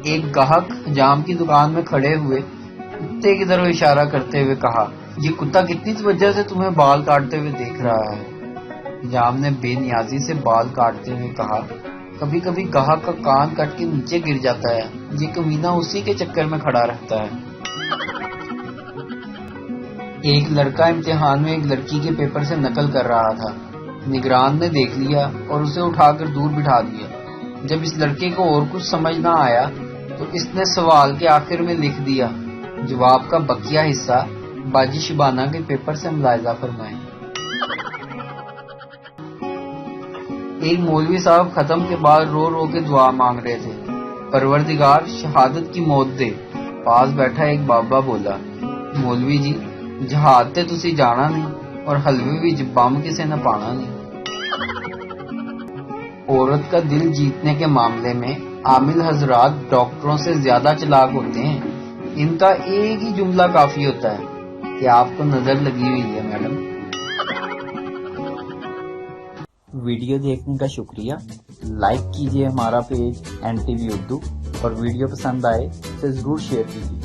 ایک گاہک حجام کی دکان میں کھڑے ہوئے کتے کی طرف اشارہ کرتے ہوئے کہا، یہ کتا کتنی توجہ سے تمہیں بال کاٹتے ہوئے دیکھ رہا ہے؟ حجام نے بے نیازی سے بال کاٹتے ہوئے کہا، کبھی کبھی گاہک کا کان کٹ کے نیچے گر جاتا ہے، یہ کمینہ اسی کے چکر میں کھڑا رہتا ہے۔ ایک لڑکا امتحان میں ایک لڑکی کے پیپر سے نقل کر رہا تھا۔ نگران نے دیکھ لیا اور اسے اٹھا کر دور بٹھا دیا۔ جب اس لڑکے کو اور کچھ سمجھ نہ آیا تو اس نے سوال کے آخر میں لکھ دیا، جواب کا بقیہ حصہ باجی شبانہ کے پیپر سے ملاحظہ فرمائیں۔ ایک مولوی صاحب ختم کے بعد رو رو کے دعا مانگ رہے تھے، پروردگار شہادت کی موت دے۔ پاس بیٹھا ایک بابا بولا، مولوی جی جہاد تے تسی جانا نہیں اور حلوے بھی بم کسے نہ پانا نہیں۔ عورت کا دل جیتنے کے معاملے میں عامل حضرات ڈاکٹروں سے زیادہ چلاک ہوتے ہیں۔ ان کا ایک ہی جملہ کافی ہوتا ہے کہ آپ کو نظر لگی ہوئی ہے میڈم۔ ویڈیو دیکھنے کا شکریہ۔ لائک کیجیے ہمارا پیج NTV اردو اور ویڈیو پسند آئے تو ضرور شیئر کیجیے۔